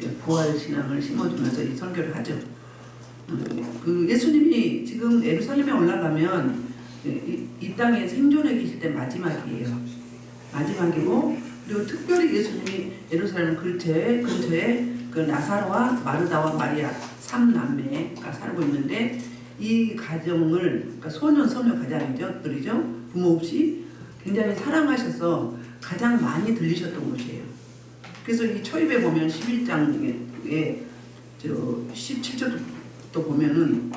이제 부활 신앙을 심어주면서 이 설교를 하죠. 그 예수님이 지금 예루살렘에 올라가면 이 땅에 생존해 계실 때 마지막이에요. 마지막이고, 그리고 특별히 예수님이 예루살렘 근처에 그 나사로와 마르다와 마리아 3남매가 살고 있는데, 이 가정을, 그러니까 소년 소녀 가장이죠, 들이죠, 부모 없이 굉장히 사랑하셔서 가장 많이 들리셨던 곳이에요. 그래서 이 초입에 보면 11장에 17절부터 보면은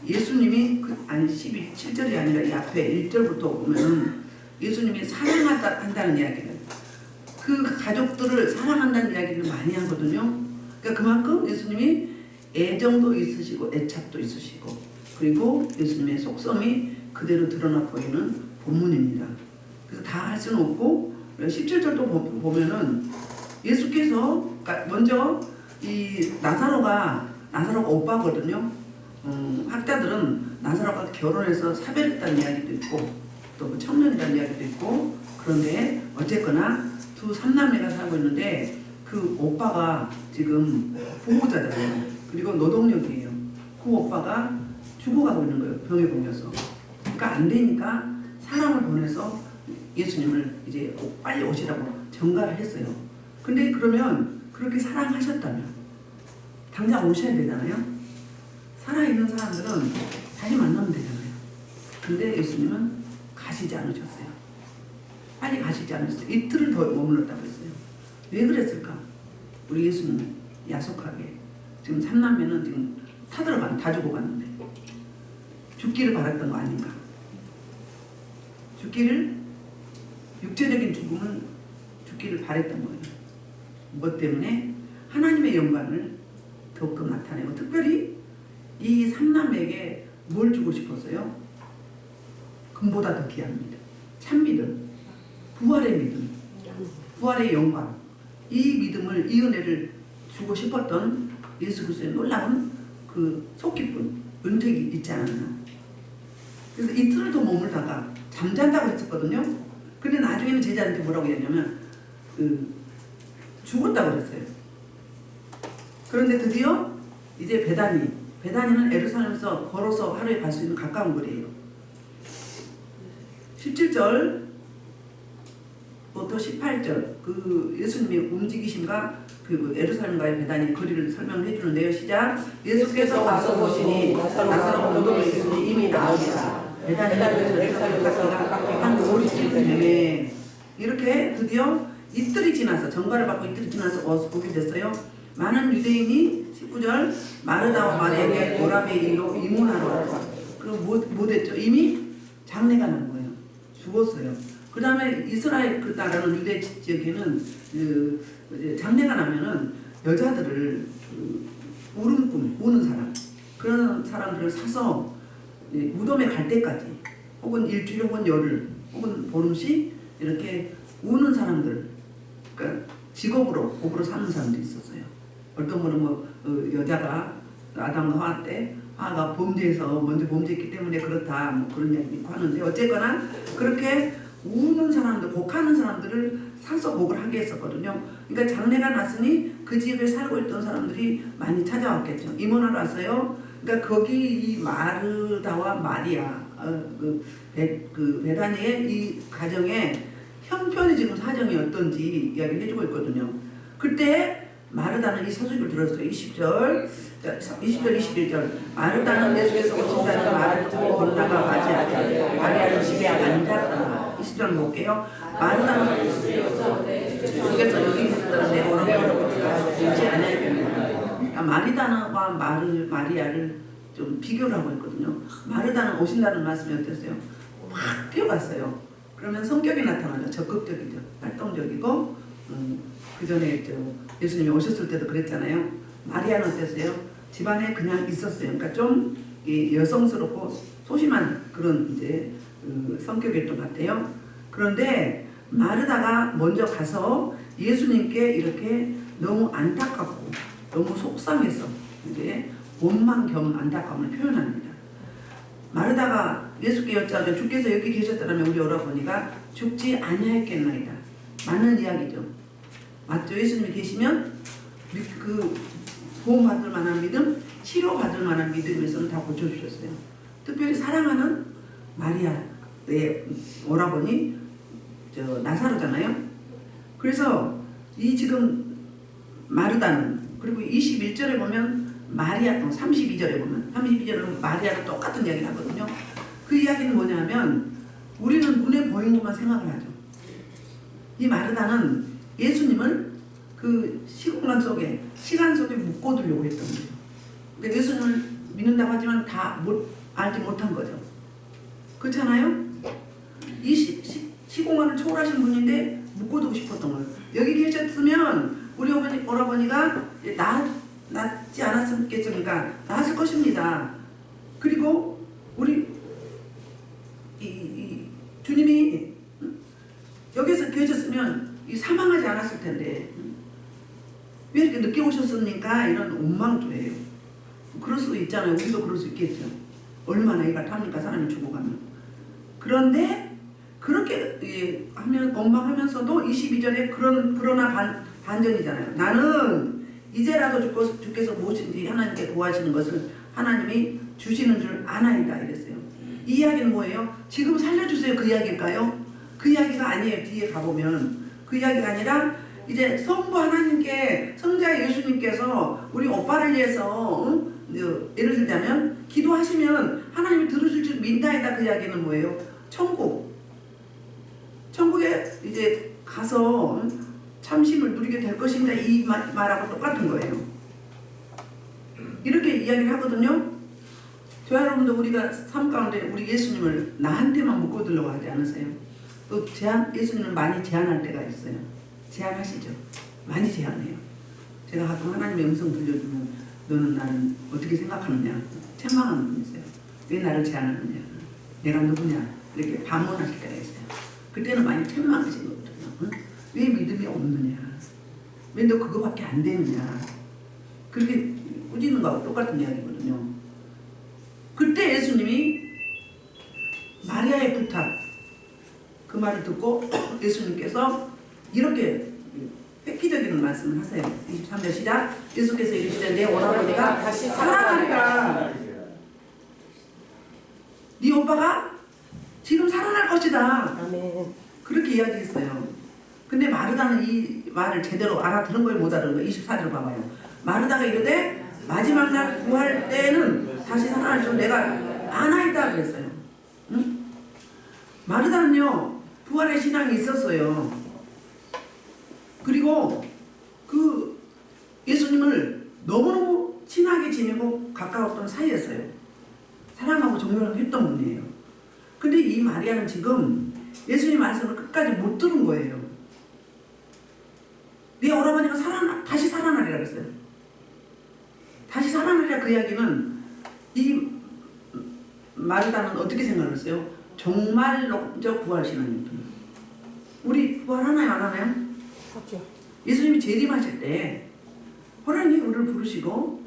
예수님이 아니 17절이 아니라 이 앞에 1절부터 보면은 예수님이 사랑한다는 이야기를, 그 가족들을 사랑한다는 이야기를 많이 하거든요. 그러니까 그만큼 예수님이 애정도 있으시고 애착도 있으시고, 그리고 예수님의 속성이 그대로 드러나 보이는 본문입니다. 그래서 다 할 수는 없고, 17절도 보면은 예수께서 먼저 이 나사로가 오빠거든요. 학자들은 나사로가 결혼해서 사별했다는 이야기도 있고, 또 그 청년이라는 이야기도 있고, 그런데 어쨌거나 두 삼남매가 살고 있는데 그 오빠가 지금 보호자잖아요. 그리고 노동력이에요. 그 오빠가 죽어가고 있는 거예요. 병에 걸려서. 그러니까 안 되니까 사람을 보내서 예수님을 이제 빨리 오시라고 전가를 했어요. 근데 그러면 그렇게 사랑하셨다면 당장 오셔야 되잖아요. 살아있는 사람들은 다시 만나면 되잖아요. 근데 예수님은 가시지 않으셨어요. 빨리 가시지 않으셨어요. 이틀을 더 머물렀다고 했어요. 왜 그랬을까? 우리 예수님은 야속하게 지금 삼남매는 지금 다 죽어갔는데 죽기를 바랐던 거 아닌가? 육체적인 죽음은 죽기를 바랬던 거예요. 뭐 때문에? 하나님의 영광을 더욱더 나타내고, 특별히 이 삼남매에게 뭘 주고 싶었어요? 금보다 더 귀합니다. 참믿음, 부활의 믿음, 부활의 영광, 이 믿음을, 이 은혜를 주고 싶었던 예수 그리스도의 놀라운 그 속깊은 은택이 있지 않았나. 그래서 이틀을 더 머물다가 잠잔다고 했었거든요. 근데 나중에는 제자한테 뭐라고 했냐면 죽었다고 그랬어요. 그런데 드디어 이제 베다니는 예루살렘에서 걸어서 하루에 갈 수 있는 가까운 거리예요. 17절부터 18절 그 예수님의 움직이심과 그 예루살렘과의 베다니 거리를 설명해 주는데요. 시작. 예수께서 와서 보시니 나사로가 무덤에 있으니 이미 나으리라. 베다니에서 예루살렘까지가 한 50일 되매, 이렇게 드디어 이틀이 지나서, 전가를 받고 이틀이 지나서 와서 보게 됐어요. 많은 유대인이 19절 마르다와 마리아에게 오라베의 일로 이문하러 왔다. 그리고 뭐 됐죠? 이미 장례가 난 거예요. 죽었어요. 그 다음에 이스라엘 그 나라는 유대 지역에는 장례가 나면은 여자들을 울음꾼, 우는 사람, 그런 사람들을 사서 무덤에 갈 때까지, 혹은 일주일 혹은 열흘 혹은 보름씩 이렇게 우는 사람들, 그러니까 직업으로 삼는 사람도 있었어요. 어떤 분은 여자가 아담과 하와 때 하와가 범죄해서 먼저 범죄했기 때문에 그렇다, 뭐 그런 이야기 있고 하는데, 어쨌거나 그렇게 우는 사람들, 곡하는 사람들을 사서 곡을 하게 했었거든요. 그러니까 장례가 났으니 그 지역에 살고 있던 사람들이 많이 찾아왔겠죠. 임원하러 왔어요. 그러니까 거기 이 마르다와 마리아, 베다니의 이 가정의 형편이 지금 사정이 어떤지 이야기를 해주고 있거든요. 그때 마르다는 이 서술을 들었어요. 20절, 21절. 마르다는 예수께서 오신다는 말을 듣고 건너가 맞이하자. 마리아는 집에 앉았다. 20절 볼게요. 마르다는 주께서 여기 있었다는데 오라고 듣지 않아야겠네요. 마리다와 마리아를 좀 비교를 하고 있거든요. 마르다는 오신다는 말씀이 어땠어요? 확 뛰어갔어요. 그러면 성격이 나타나죠. 적극적이죠. 활동적이고, 그 전에 예수님이 오셨을 때도 그랬잖아요. 마리아는 어땠어요? 집안에 그냥 있었어요. 그러니까 좀 여성스럽고 소심한 그런 이제 성격이었던 것 같아요. 그런데 마르다가 먼저 가서 예수님께 이렇게 너무 안타깝고 너무 속상해서 이제 원망 겸 안타까움을 표현합니다. 마르다가 예수께 여짜오되 주께서 여기 계셨더라면 우리 오라버니가 죽지 아니하였겠나이다. 맞는 이야기죠. 맞죠? 예수님이 계시면 그 보험받을 만한 믿음, 치료받을 만한 믿음에서는 다 고쳐주셨어요. 특별히 사랑하는 마리아, 내 오라버니 나사로잖아요. 그래서 이 지금 마르다는, 그리고 21절에 보면 마리아, 32절에 보면 마리아도 똑같은 이야기를 하거든요. 그 이야기는 뭐냐면 우리는 눈에 보이는 것만 생각을 하죠. 이 마르다는 예수님을 그 시공간 속에, 시간 속에 묶어두려고 했던 거죠. 그러니까 예수님을 믿는다고 하지만 다 알지 못한 거죠. 그렇잖아요? 이 시공간을 초월하신 분인데 묶어두고 싶었던 거예요. 여기 계셨으면 우리 오라버니가 낫지 않았겠습니까? 나았을 것입니다. 그리고 우리 주님이 여기서 계셨으면 사망하지 않았을 텐데 왜 이렇게 늦게 오셨습니까? 이런 원망조예요. 그럴 수도 있잖아요. 우리도 그럴 수 있겠죠. 얼마나 이가 탑니까? 사람이 죽어가면. 그런데 그렇게 하면 원망하면서도 22절에 그러나 반전이잖아요. 나는 이제라도 주께서 무엇인지 하나님께 구하시는 것을 하나님이 주시는 줄 아나이다 이랬어요. 이 이야기는 뭐예요? 지금 살려주세요 그 이야기일까요? 그 이야기가 아니에요. 뒤에 가보면 그 이야기가 아니라 이제 성부 하나님께, 성자 예수님께서 우리 오빠를 위해서 예를 들자면 기도하시면 하나님이 들으실 줄 믿나이다. 그 이야기는 뭐예요? 천국에 이제 가서 참심을 누리게 될 것입니다. 이 말하고 똑같은 거예요. 이렇게 이야기를 하거든요. 저 여러분도 우리가 삶 가운데 우리 예수님을 나한테만 묶어두려고 하지 않으세요? 또 예수님을 많이 제한할 때가 있어요. 제한하시죠. 많이 제한해요. 제가 가끔 하나님의 음성 들려주면 너는 나를 어떻게 생각하느냐 책망하는 분 있어요. 왜 나를 제한하느냐, 내가 누구냐 이렇게 반문하실 때가 있어요. 그때는 많이 책망하시는 거거든요. 응? 왜 믿음이 없느냐, 왜 너 그거밖에 안 되느냐, 그렇게 꾸짖는 거하고 똑같은 이야기거든요. 그때 예수님이 마리아의 부탁, 그 말을 듣고 예수님께서 이렇게 획기적인 말씀을 하세요. 23절 시작. 예수께서 이르시되 내 오라버니가 다시 살아나리라. 네 오빠가 지금 살아날 것이다. 아멘. 그렇게 이야기했어요. 근데 마르다는 이 말을 제대로 알아들은 거예요, 못 알아들은 거예요? 24절 봐봐요. 마르다가 이르되 마지막 날 구할 때는 다시 살아날 줄 내가 아나이다 그랬어요. 응? 마르다는요 부활의 신앙이 있었어요. 그리고 그 예수님을 너무너무 친하게 지내고 가까웠던 사이였어요. 사랑하고 존경을 했던 분이에요. 근데 이 마리아는 지금 예수님 말씀을 끝까지 못 들은 거예요. 네 오라버니가 다시 살아나리라 그랬어요. 다시 살아나리라. 그 이야기는 이 마르다는 어떻게 생각했어요? 정말로 부활 신앙입니다. 우리 부활하나요 안 하나요? 하죠. 예수님이 재림하실 때 호련히 우리를 부르시고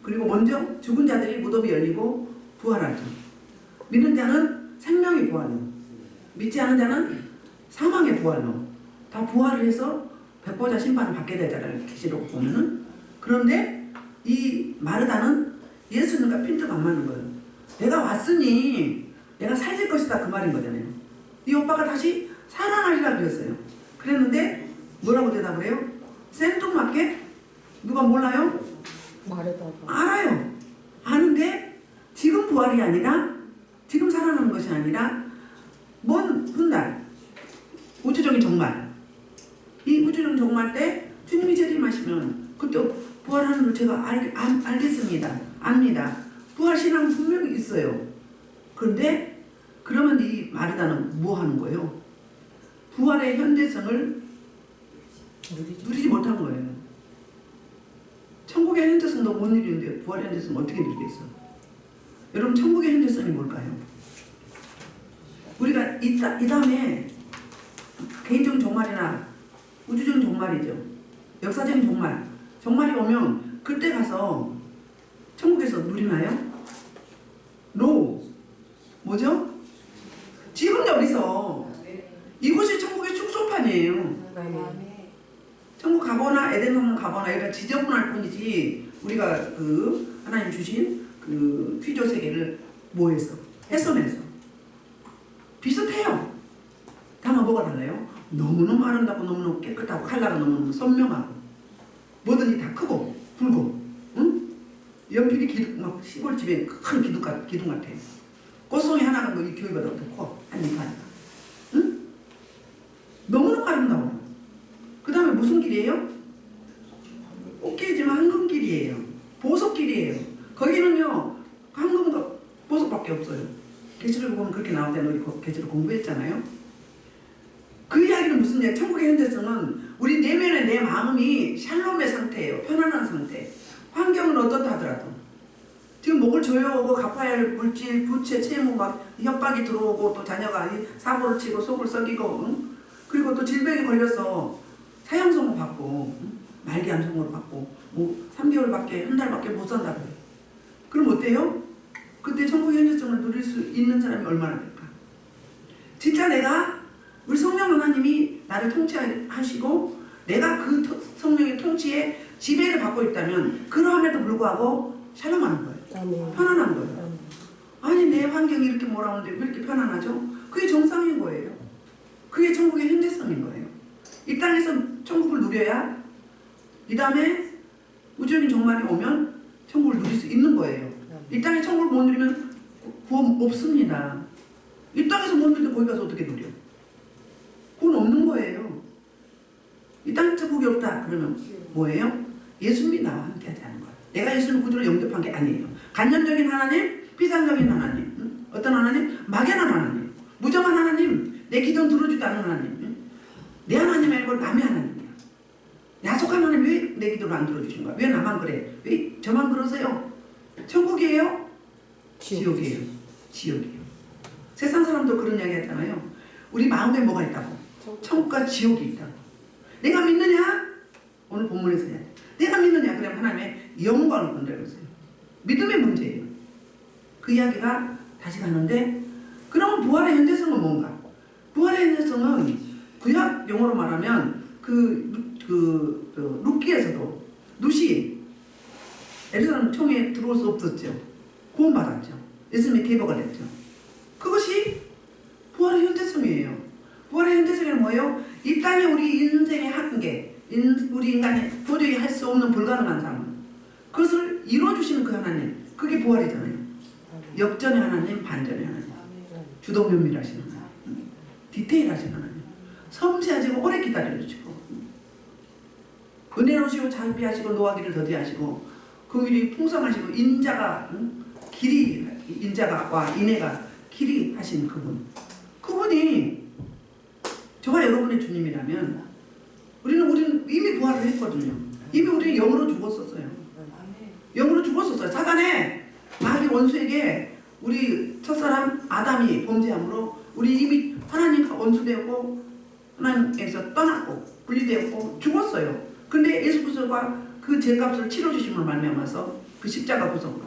그리고 먼저 죽은 자들이 무덤이 열리고 부활하죠. 믿는 자는 생명의 부활로, 믿지 않은 자는 사망의 부활로 다 부활을 해서 백보자 심판을 받게 되잖아요. 계시록 보면은. 그런데 이 마르다는 예수님과 핀트가 안 맞는 거예요. 내가 왔으니 내가 살릴 것이다 그 말인 거잖아요. 네 오빠가 다시 살아나리라 그랬어요. 그랬는데 뭐라고 대답을 해요? 생뚱맞게? 누가 몰라요? 마르다가 알아요. 아는데 지금 부활이 아니라, 지금 살아나는 것이 아니라 먼 훗날 우주적인 종말, 이 우주적인 종말 때 주님이 재림하시면 그때 부활하는 걸 제가 알겠습니다. 압니다. 부활 신앙 분명히 있어요. 그런데 그러면 이 마르다는 뭐 하는 거예요? 부활의 현재성을 누리지 못한 거예요. 천국의 현재성도 못 누리는데 부활의 현재성 어떻게 누리겠어? 여러분 천국의 현재성이 뭘까요? 우리가 이 다음에 개인적인 종말이나 우주적인 종말이죠. 역사적인 종말이 오면 그때 가서 천국에서 누리나요? No. 뭐죠? 지금 여기서 이곳이 천국의 축소판이에요. 천국 가거나 에덴 동산 가거나 이런 지저분할 뿐이지 우리가 그 하나님 주신 그 피조 세계를 뭐해서 훼손해서 비슷해요. 다만 뭐가 달라요? 너무너무 아름답고 너무너무 깨끗하고 컬러가 너무너무 선명하고 뭐든지 다 크고 굵고 응? 연필이 기둥, 막 시골집에 큰 기둥 같아. 꽃송이 하나가 뭐 이 교회보다 더 커. 한 입 하니까. 응? 너무너무 아름다워. 그 다음에 무슨 길이에요? 꽃길이지만 황금길이에요. 보석길이에요. 거기는요 황금과 보석밖에 없어요. 계시록 보면 그렇게 나오잖아요. 우리 계시록 공부했잖아요. 그 이야기는 무슨 이야기? 천국의 현재성은 우리 내면의 내 마음이 샬롬의 상태예요. 편안한 상태. 환경은 어떻다 하더라도 지금 목을 조여오고 갚아야 할 물질, 부채, 채무 막 협박이 들어오고 또 자녀가 사고를 치고 속을 썩이고 응? 그리고 또 질병에 걸려서 사형선고 받고 응? 말기암 선고를 받고 뭐 3개월밖에 한 달밖에 못 산다고 해요. 그럼 어때요? 그때 천국의 현재성을 누릴 수 있는 사람이 얼마나 될까? 진짜 내가 우리 성령 하나님이 나를 통치하시고 내가 그 성령의 통치에 지배를 받고 있다면 그러함에도 불구하고 샬롬하는 거예요. 아멘. 편안한 거예요. 아니 내 환경이 이렇게 몰아오는데 왜 이렇게 편안하죠? 그게 정상인 거예요. 그게 천국의 현재성인 거예요. 이 땅에서 천국을 누려야 이 다음에 우주적인 종말이 오면 천국을 누릴 수 있는 거예요. 이 땅에 천국을 못 누리면 구원 없습니다. 이 땅에서 못 누리는데 거기 가서 어떻게 누려? 구원 없는 거예요. 이 땅에 천국이 없다 그러면 뭐예요? 예수님이 나와 함께 하지 않은 거예요. 내가 예수님을 구주로 영접한 게 아니에요. 간접적인 하나님, 피상적인 하나님, 응? 어떤 하나님? 막연한 하나님, 무정한 하나님, 내 기도는 들어주지 않는 하나님, 응? 내 하나님 아니고 남의 하나님이야. 야속한 하나님 왜 내 기도를 안 들어주신 거야? 왜 나만 그래? 왜 저만 그러세요? 천국이에요? 지옥이에요. 지옥이에요. 세상 사람도 그런 이야기 하잖아요. 우리 마음에 뭐가 있다고? 천국과 지옥이 있다고. 내가 믿느냐? 오늘 본문에서 내가 믿느냐? 그러면 하나님의 영광을 본다고 했어요. 믿음의 문제예요. 그 이야기가 다시 가는데 그러면 부활의 현재성은 뭔가? 부활의 현재성은 구약 용어로 말하면 룻기에서도 룻이 예루살렘 총에 들어올 수 없었죠. 구원받았죠. 예수님이 계보가 됐죠. 그것이 부활의 현재성이에요. 부활의 현재성은 뭐예요? 이 땅에 우리 인생의 한계, 우리 인간이 도저히 할 수 없는 불가능한 삶, 그것을 이루어주시는 그 하나님, 그게 부활이잖아요. 역전의 하나님, 반전의 하나님, 주도면밀하신 하나님, 디테일하신 하나님, 섬세하시고 오래 기다려주시고 은혜로우시고 자비하시고 노하기를 더디하시고 긍휼이 풍성하시고 인자가 길이 인자가 인애가 길이 하신 그분이 저와 여러분의 주님이라면 우리는 이미 부활을 했거든요. 이미 우리는 영으로 죽었었어요. 영으로 죽었었어요. 사단의 마귀 원수에게 우리 첫사람 아담이 범죄함으로 우리 이미 하나님과 원수되었고 하나님께서 떠났고 분리되었고 죽었어요. 근데 예수 그리스도가 그 죄값을 치러주심을 말미암아서 그 십자가 구속으로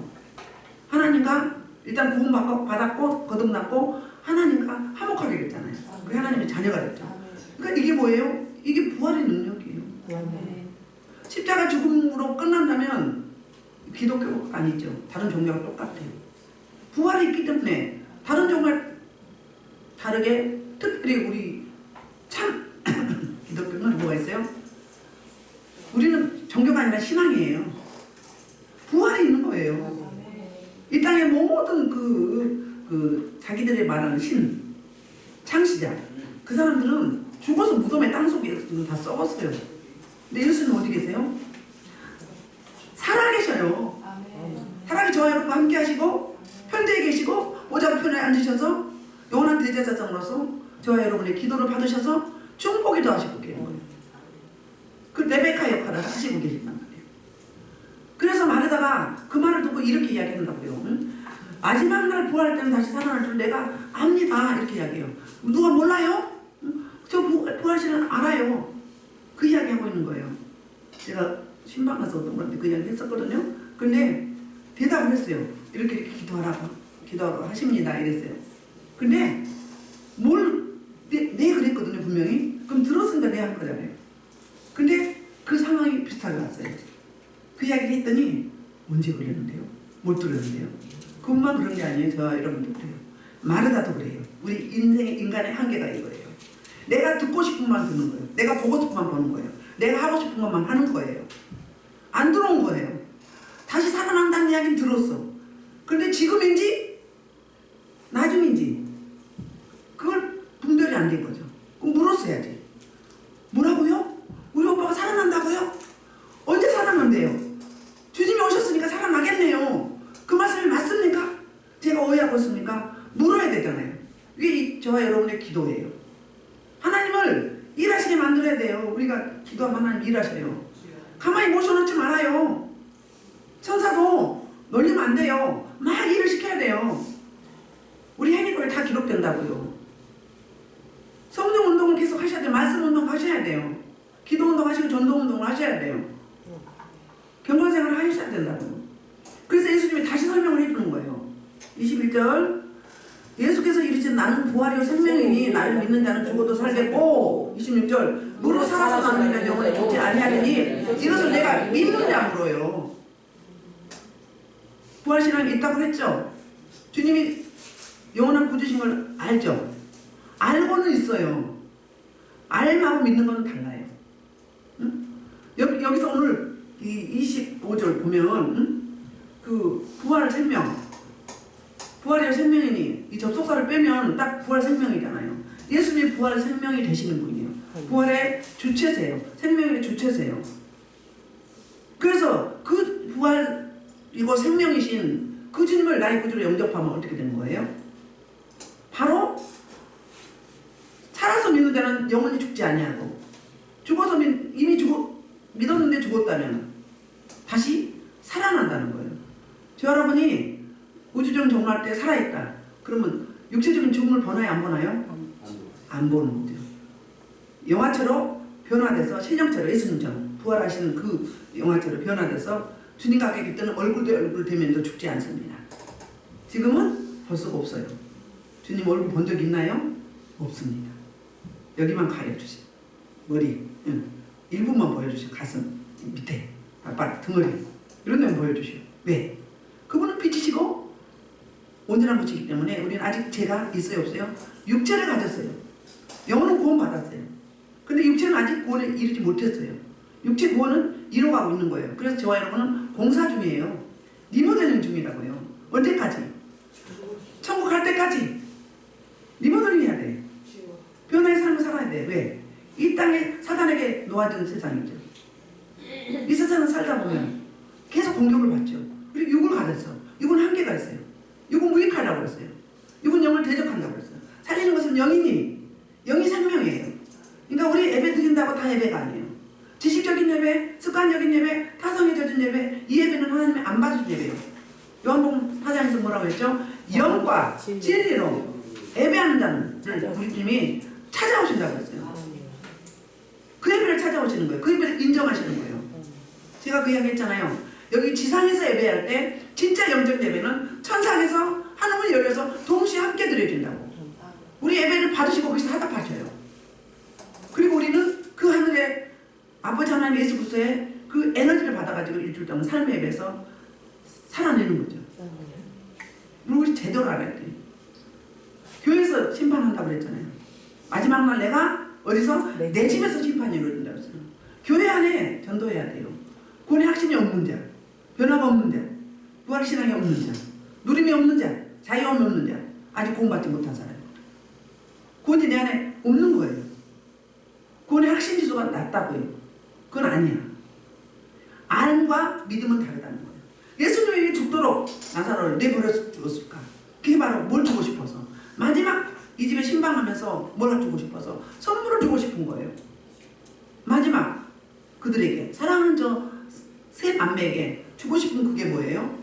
하나님과 일단 구원받았고 거듭났고 하나님과 화목하게 됐잖아요. 우리 하나님의 자녀가 됐죠. 그러니까 이게 뭐예요? 이게 부활의 능력이에요. 십자가 죽음으로 끝난다면 기독교가 아니죠. 다른 종교가 똑같아요. 부활이 있기 때문에 다른 종교가 다르게 특별히 우리 참 기독교는 뭐가 있어요? 우리는 종교가 아니라 신앙이에요. 부활이 있는 거예요. 이 땅의 모든 자기들의 말하는 신, 창시자, 그 사람들은 죽어서 무덤에 땅속에 다 썩었어요. 근데 예수님은 어디 계세요? 살아계셔요. 살아계 저와 여러분과 함께 하시고 현재에 계시고 오좌우편에 앉으셔서 영원한 대제사장으로서 저와 여러분의 기도를 받으셔서 중보기도 하시고 계신 거예요. 그 레베카 역할을 하시고 계신단 말이에요. 그래서 말하다가 그 말을 듣고 이렇게 이야기한다고요. 마지막 날 부활할 때는 다시 살아날 줄 내가 압니다. 이렇게 이야기해요. 누가 몰라요? 저 부활시는 알아요. 그 이야기하고 있는 거예요. 제가 신방 가서 어떤 분한테 그 이야기 했었거든요. 근데 대답을 했어요. 이렇게 기도하라고 하십니다. 이랬어요. 근데 네 그랬거든요. 분명히. 그럼 들었으니까 네 한 거잖아요. 근데 그 이야기를 했더니 언제 그랬는데요? 못 들었는데요? 그것만 그런 게 아니에요. 저 여러분들 그래요. 마르다도 그래요. 우리 인간의 한계가 이거예요. 내가 듣고 싶은 만 듣는 거예요. 내가 보고 싶은 만 보는 거예요. 내가 하고 싶은 것만 하는 거예요. 안 들어온 거예요. 다시 살아난다는 이야기는 들었어. 그런데 지금인지 나중인지 그걸 분별이 안 된 거죠. 그럼 물었어야지. 뭐라고요? 우리 오빠가 살아난다고요? 언제 살아난대요? 주님이 오셨으니까 살아나겠네요. 그 말씀이 맞습니까? 제가 오해하고 있습니까? 물어야 되잖아요. 이게 저와 여러분의 기도예요. 하나님을 일하시게 만들어야 돼요. 우리가 기도하면 하나님 일하셔요. 가만히 모셔놓지 말아요. 천사도 놀리면 안 돼요. 막 일을 시켜야 돼요. 우리 행위고에 다 기록된다고요. 성령 운동을 계속 하셔야 돼요. 말씀 운동 하셔야 돼요. 기도 운동 하시고 전도 운동을 하셔야 돼요. 경건생활을 하셔야 된다고요. 그래서 예수님이 다시 설명을 해주는 거예요. 21절 예수께서 이르신 나는 부활이요 생명이니 나를 믿는 자는 죽어도 살겠고 26절 무로 살아서 나는 자 영원히 죽지 아니하리니 이것을 내가 믿느냐 물어요. 부활신앙이 있다고 했죠. 주님이 영원한 구주신 걸 알죠. 알고는 있어요. 알하고 믿는 건 달라요. 응? 여기서 오늘 이 25절 보면 그 부활 생명 부활이요 생명이니 이 접속사를 빼면 딱 부활 생명이잖아요. 예수님이 부활 생명이 되시는 분이에요. 부활의 주체세요. 생명의 주체세요. 그래서 그 부활이고 생명이신 그 주님을 나의 구주로 영접하면 어떻게 되는 거예요? 바로 살아서 믿는 자는 영원히 죽지 아니하고 죽어서 이미 믿었는데 죽었다면 다시 살아난다는 거예요. 저 여러분이 우주적 정말 때 살아있다. 그러면 육체적인 죽음을 보나요? 안 보나요? 안 보는 거죠. 영화처럼 변화돼서 신령처럼 예수님처럼 부활하시는 그 영화처럼 변화돼서 주님과 함께 있던 얼굴 대 얼굴 대면도 죽지 않습니다. 지금은 볼 수가 없어요. 주님 얼굴 본 적 있나요? 없습니다. 여기만 가려주세요. 머리 일부만 보여주세요. 가슴 밑에 발바닥 등허리 이런 데만 보여주세요. 왜? 그분은 빛이시고 온전한 분이기 때문에 우리는 아직 죄가 있어요 없어요? 육체를 가졌어요. 영혼은 구원 받았어요. 근데 육체는 아직 구원에 이르지 못했어요. 육체 구원은 이뤄가고 있는 거예요. 그래서 저와 여러분은 공사 중이에요. 리모델링 중이라고요. 언제까지? 천국 갈 때까지 리모델링 해야 돼. 변화의 삶을 살아야 돼. 왜? 이 땅에 사단에게 놓아진 세상이죠. 이 세상을 살다 보면 계속 공격을 받죠. 그리고 육을 가졌어. 육은 한계가 있어요. 육은 무익하다고 그랬어요. 육은 영을 대적한다고 그랬어요. 살리는 것은 영이니 영이 생명이에요. 그러니까 우리 예배 드린다고 다 예배가 아니에요. 지식적인 예배, 습관적인 예배, 타성에 젖은 예배, 이 예배는 하나님이 안 받으신 예배예요. 요한복음 4장에서 뭐라고 했죠? 영과 진리로 예배하는 자는 우리 주님이 찾아오신다고 했어요. 그 예배를 찾아오시는 거예요. 그 예배를 인정하시는 거예요. 제가 그 이야기 했잖아요. 여기 지상에서 예배할 때 진짜 영적 예배는 천상에서 하늘문이 열려서 동시에 함께 드려진다고. 우리 예배를 받으시고 거기서 화답하셔요. 그리고 우리는 그 하늘에 아버지 하나님 예수 그리스도의 그 에너지를 받아가지고 일주일 동안 삶의 예배에서 살아내는 거죠. 우리 제대로 알아야 돼. 교회에서 심판한다고 그랬잖아요. 마지막 날 내가 어디서? 내 집에서 심판이 이루어진다고 했어요. 교회 안에 전도해야 돼요. 구원의 확신이 없는 자, 변화가 없는 자, 부활신앙이 없는 자, 누림이 없는 자, 자유함이 없는 자, 아직 구원받지 못한 사람. 구원이 내 안에 없는 거예요. 구원의 확신 지수가 낮다고요. 그건 아니야. 알과 믿음은 다르다는 거예요. 예수님이 죽도록 나사로를 내버려 두었을까? 그게 바로 뭘 주고 싶어서. 마지막 이 집에 신방하면서 뭘 주고 싶어서 선물을 주고 싶은 거예요. 마지막 그들에게 사랑하는 저 세 남매에게 주고 싶은 그게 뭐예요?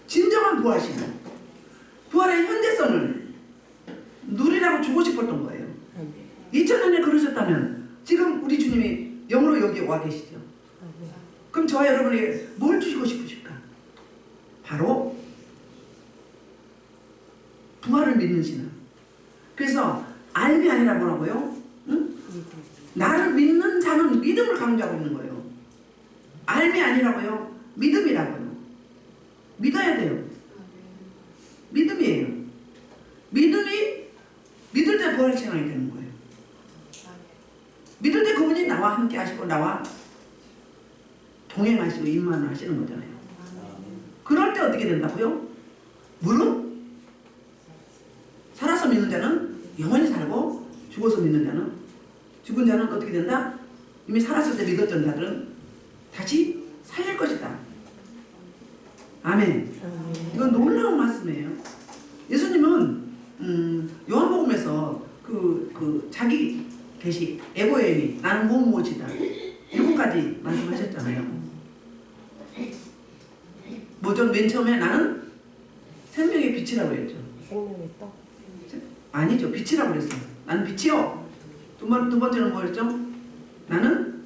진정한 부활신앙, 부활의 현대성을 누리라고 주고 싶었던 거예요. 2000년에 그러셨다면 지금 우리 주님이 영으로 여기 와 계시죠. 그럼 저와 여러분에게 뭘 주시고 싶으실까? 바로 부활을 믿는 신앙. 그래서 알미 아니라 뭐라고요? 응? 나를 믿는 자는 믿음을 강조하고 있는 거예요. 알미 아니라고요. 믿음이라고요. 믿어야 돼요. 믿음이에요. 믿음이 믿을 때 부활 생활이 되는 거예요. 믿을 때 그분이 나와 함께 하시고 나와 동행하시고 임만을 하시는 거잖아요. 그럴 때 어떻게 된다고요? 물론 살아서 믿는 자는 영원히 살고 죽어서 믿는 자는 죽은 자는 어떻게 된다? 이미 살았을 때 믿었던 자들은 다시 살릴 것이다. 아멘. 이건 놀라운 말씀이에요. 예수님은 요한복음에서 자기 계시 에고에미 나는 무엇이다 7가지 말씀하셨잖아요. 뭐죠? 맨 처음에 나는 생명의 빛이라고 했죠. 생명이 있다. 아니죠. 빛이라고 그랬어요. 나는 빛이요. 두 번째는 뭐였죠? 난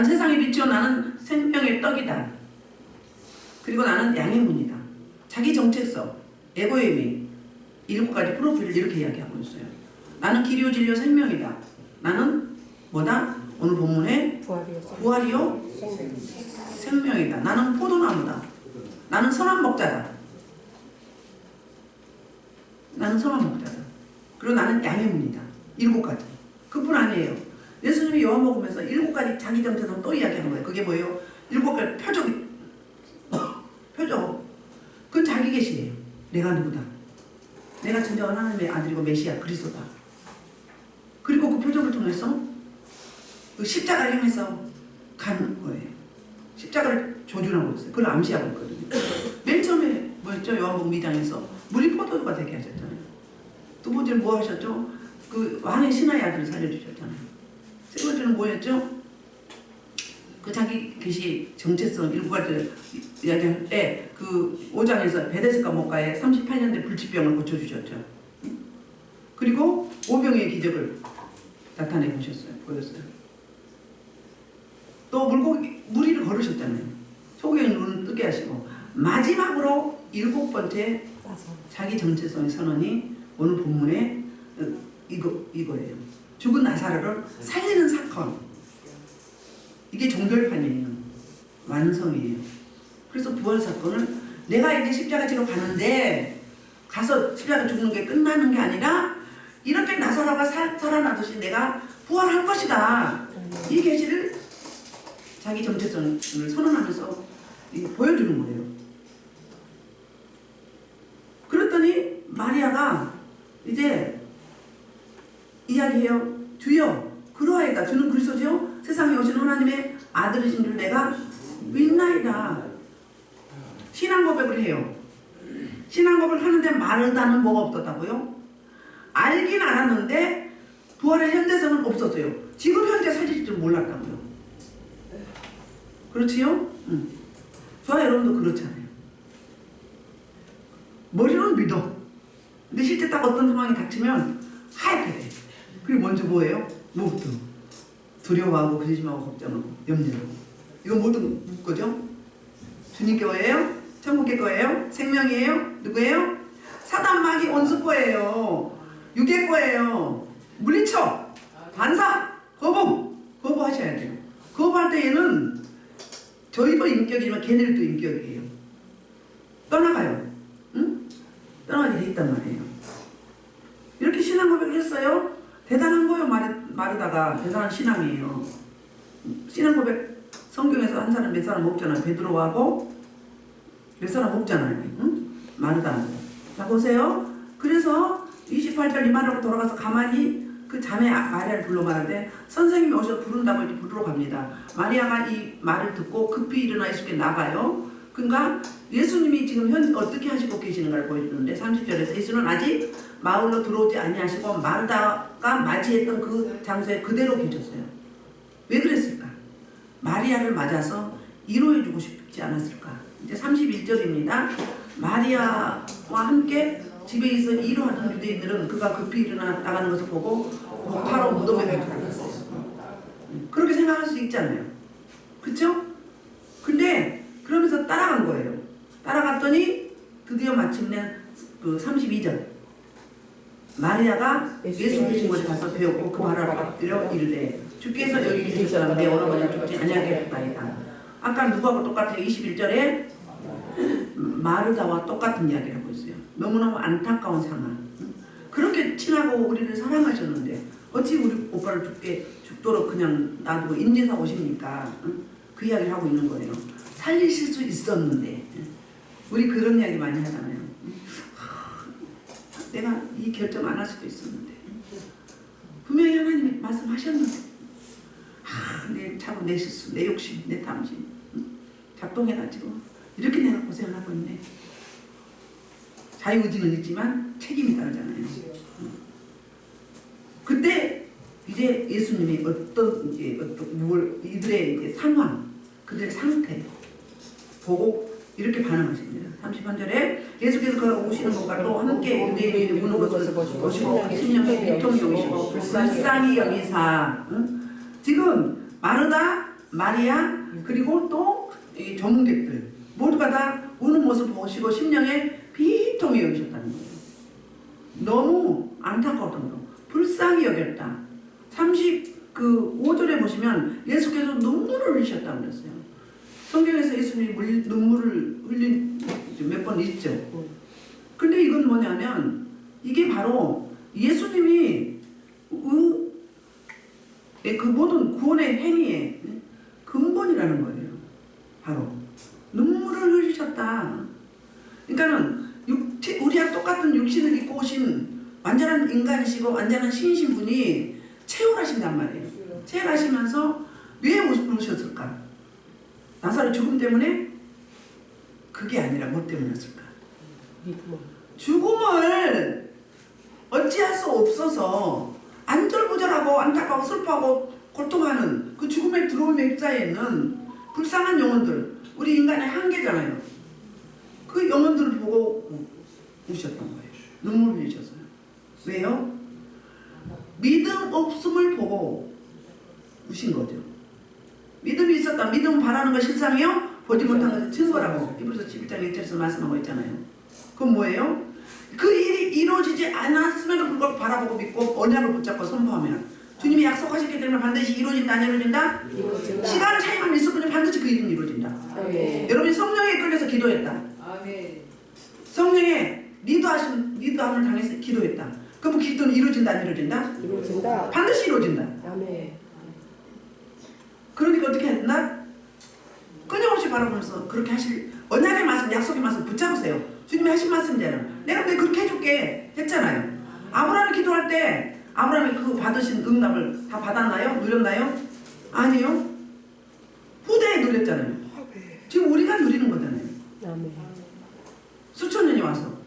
세상의 빛이요. 나는 생명의 떡이다. 그리고 나는 양의 문이다. 자기 정체성, 에고에미 7가지 프로필을 이렇게 이야기하고 있어요. 나는 길이요 진리요 생명이다. 나는 뭐다? 오늘 본문에 부활이요 생명이다. 나는 포도나무다. 나는 선한 목자다. 나는 선한 목자다. 그리고 나는 양의 문이다. 7가지. 그뿐 아니에요. 예수님이 요한복음에서 7가지 자기 정체성 또 이야기하는 거예요. 그게 뭐예요? 7가지 표적. 그건 자기 계시예요. 내가 누구다. 내가 진정한 하나님의 아들이고 메시아 그리스도다. 그리고 그 표적을 통해서 그 십자가를 향해서 가는 거예요. 십자가를 조준하고 있어요. 그걸 암시하고 있거든요. 맨 처음에 뭐였죠? 요한복음 2장에서 물이 포도주가 되게 하셨잖아요. 두 번째는 뭐 하셨죠? 그 왕의 신하의 아들을 살려주셨잖아요. 세 번째는 뭐였죠? 그 자기 계시 정체성 7가지 이야기할 때 그 5장에서 베데스가 목가에 38년 된 불치병을 고쳐주셨죠. 그리고 오병이의 기적을 나타내 보였어요. 또 무리를 걸으셨잖아요. 소경의 눈을 뜨게 하시고 마지막으로 7번째 자기 정체성의 선언이 오늘 본문에 이거예요. 죽은 나사로를 살리는 사건. 이게 종결판이에요. 완성이에요. 그래서 부활 사건을 내가 이제 십자가 지러 가는데 가서 십자가 죽는 게 끝나는 게 아니라 이렇게 나사로가 살아나듯이 내가 부활할 것이다. 이 계시를 자기 정체성을 선언하면서 보여주는 거예요. 그랬더니 마리아가 이제 이야기해요. 주여 그러하이다. 주는 그리스도죠. 세상에 오신 하나님의 아들이신 줄 내가 믿나이다. 신앙 고백을 해요. 신앙 고백을 하는데 말하는 뭐가 없었다고요? 알긴 알았는데 부활의 현대성은 없었어요. 지금 현재 사실일 줄 몰랐다고요. 그렇지요? 저와 여러분도 그렇잖아요. 머리로는 믿어. 근데 실제 딱 어떤 상황이 닥치면 하얗게 돼. 그리고 먼저 뭐예요? 뭐부터? 두려워하고 근심하고 걱정하고 염려하고. 이건 모든 거죠? 주님께 거예요? 천국의 거예요? 생명이에요? 누구예요? 사단 마귀 원수포예요. 육의 거예요. 물리쳐, 반사, 거부하셔야 돼요. 거부할 때 얘는 저희도 인격이지만 걔네들도 인격이에요. 떠나가요. 응? 떠나가게 돼 있단 말이에요. 이렇게 신앙 고백을 했어요. 대단한 거예요. 마르다가 대단한 신앙이에요. 신앙 고백 성경에서 한 사람 몇 사람 없잖아요. 베드로하고 몇 사람 없잖아요. 응? 마르다. 자 보세요. 그래서 28절 이 말하고 돌아가서 가만히 그 자매 마리아를 불러 말하되 선생님이 오셔서 부른다고 이렇게 부르러 갑니다. 마리아가 이 말을 듣고 급히 일어나 예수께 나가요. 그러니까 예수님이 지금 어떻게 하시고 계시는가를 보여주는데 30절에서 예수는 아직 마을로 들어오지 아니하시고 마르다가 맞이했던 그 장소에 그대로 계셨어요. 왜 그랬을까? 마리아를 맞아서 위로해주고 싶지 않았을까? 이제 31절입니다. 마리아와 함께 집에 있어 위로하던 유대인들은 그가 급히 일어나 나가는 것을 보고 바로 무덤에 들어갔어요. 그렇게 생각할 수 있잖아요. 그쵸? 근데 그러면서 따라간 거예요. 따라갔더니 드디어 마침내 그 32절 마리아가 예수 계신 곳에 가서 배웠고 그 말을 엎드려 이르되 주께서 여기 계실 사람 내 오라버니 죽지 아니하겠다이다. 아까 누구하고 똑같아요? 21절에 마르다와 똑같은 이야기를 하고 있어요. 너무너무 안타까운 상황. 그렇게 친하고 우리를 사랑하셨는데 어찌 우리 오빠를 죽도록 그냥 놔두고 인제사 오십니까? 그 이야기를 하고 있는 거예요. 살리실 수 있었는데 우리 그런 이야기 많이 하잖아요. 내가 이 결정 안 할 수도 있었는데 분명히 하나님이 말씀하셨는데 내 자꾸 내 실수, 내 욕심, 내 탐심 작동해가지고 이렇게 내가 고생을 하고 있네. 자유의지는 있지만 책임이 다르잖아요. 그때 이제 예수님이 어떤 이들의 이제 상황, 그들의 상태 보고 이렇게 반응하십니다. 30번절에 예수께서 걸어오시는 것과 또 함께 유대인이 우는 것을 보시고 심령에 비통이 오시고 불쌍히 여기사. 지금 마르다, 마리아 그리고 또 이 조문객들 모두가 다 우는 모습을 보시고 심령에 비통이 여기셨다는 거예요. 너무 안타까웠던 거. 불쌍히 여겼다. 35절에 보시면 예수께서 눈물을 흘리셨다고 그랬어요. 성경에서 예수님이 눈물을 흘린 몇 번 있죠. 근데 이건 뭐냐면 이게 바로 예수님이 그 모든 구원의 행위의 근본이라는 거예요. 바로 눈물을 흘리셨다. 그러니까는 우리와 똑같은 육신을 입고 오신 완전한 인간이시고 완전한 신이신 분이 체험하신단 말이에요. 체험하시면서 왜 우셨을까? 나사로 죽음 때문에? 그게 아니라 뭐 때문이었을까? 죽음을 어찌할 수 없어서 안절부절하고 안타까워 슬퍼하고 고통하는 그 죽음의 두려움의 입자에 있는 불쌍한 영혼들, 우리 인간의 한계잖아요. 그 영혼들을 보고 우셨던 거예요. 눈물 흘리셨어요. 왜요? 믿음 없음을 보고 우신 거죠. 믿음이 있었다. 믿음은 바라는 것 실상이요 보지 못한 것은 증거라고 히브리서 11장 1절에서 말씀하고 있잖아요. 그건 뭐예요? 그 일이 이루어지지 않았음에도 불구하고 바라보고 믿고 언약을 붙잡고 선포하면 주님이 약속하셨기 때문에 반드시 이루어진다 안 이루어진다? 이루어진다. 시간 차이만 있을 뿐이지 반드시 그 일은 이루어진다. 아멘. 여러분이 성령에 끌려서 기도했다. 아멘. 성령에 리드함을 당해서 기도했다. 그럼 그 기도는 이루어진다 안 이루어진다? 이루어진다. 반드시 이루어진다. 아멘. 그러니까 어떻게 해야 된다? 끊임없이 바라보면서 그렇게 하실 언약의 말씀, 약속의 말씀 붙잡으세요. 주님이 하신 말씀대로 내가 왜 그렇게 해줄게 했잖아요. 아브라함이 기도할 때 아브라함이 그 받으신 응답을 다 받았나요? 누렸나요? 아니요. 후대에 누렸잖아요. 지금 우리가 누리는 거잖아요. 아멘. 수천 년이 와서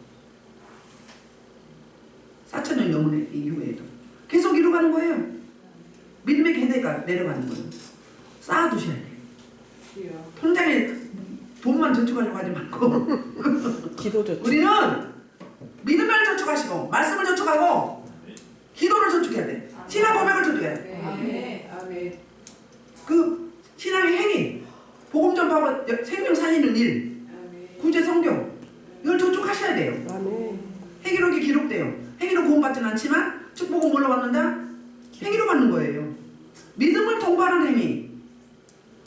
4,000년이 넘은 이후에도 계속 이루어가는 거예요. 믿음의 계대가 내려가는 거예요. 쌓아두셔야 돼요. 통장에 돈만 저축하려고 하지 말고 기도 좋죠. 우리는 믿음을 저축하시고 말씀을 저축하고 기도를 저축해야 돼. 신앙 고백을 저축해야 돼. 아멘. 아멘. 그 신앙의 행위, 복음 전파하고 생명 살리는 일, 아멘. 구제 성경 이걸 저축하셔야 돼요. 아멘. 행위록이 기록돼요. 행위로 구원받지는 않지만 축복은 뭘로 받는다? 행위로 받는 거예요. 믿음을 통보하는 행위,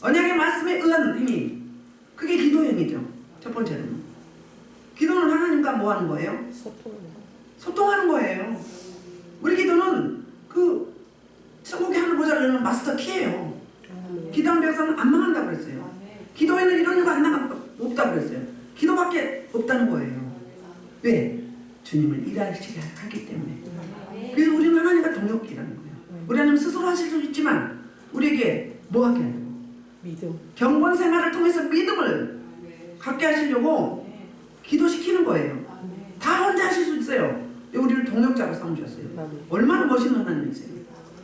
언약의 말씀에 의한 행위, 그게 기도 행위죠. 첫 번째는 기도는 하나님과 뭐 하는 거예요? 소통하는 거예요. 우리 기도는 그 천국의 하늘 보좌를 여는 마스터 키예요. 기도한 백성은 안 망한다고 그랬어요. 기도에는 이런 이유가 없다고 그랬어요. 기도밖에 없다는 거예요. 왜? 주님을 일하시게 하기 때문에. 그래서 우리는 하나님과 동역이라는 거예요. 우리 하나님 스스로 하실 수 있지만 우리에게 뭐 하게 하려고? 믿음. 경건 생활을 통해서 믿음을 갖게 하시려고 기도시키는 거예요. 다 혼자 하실 수 있어요. 우리를 동역자로 삼으셨어요. 얼마나 멋있는 하나님이세요.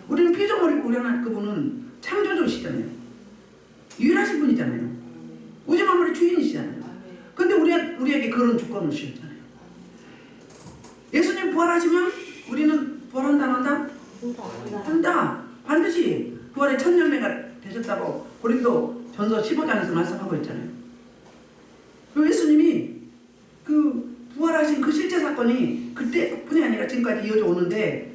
우리는 피조물이 우리 하나님 그분은 창조주시잖아요. 유일하신 분이잖아요. 우주 만물의 주인이시잖아요. 근데 우리에게 그런 조건을 주셨잖아요. 예수님 부활하시면 우리는 부활한다 안 한다? 한다. 반드시 부활의 첫 열매가 되셨다고 고린도 전서 15장에서 말씀하고 있잖아요. 그 예수님이 그 부활하신 그 실제 사건이 그때뿐이 아니라 지금까지 이어져 오는데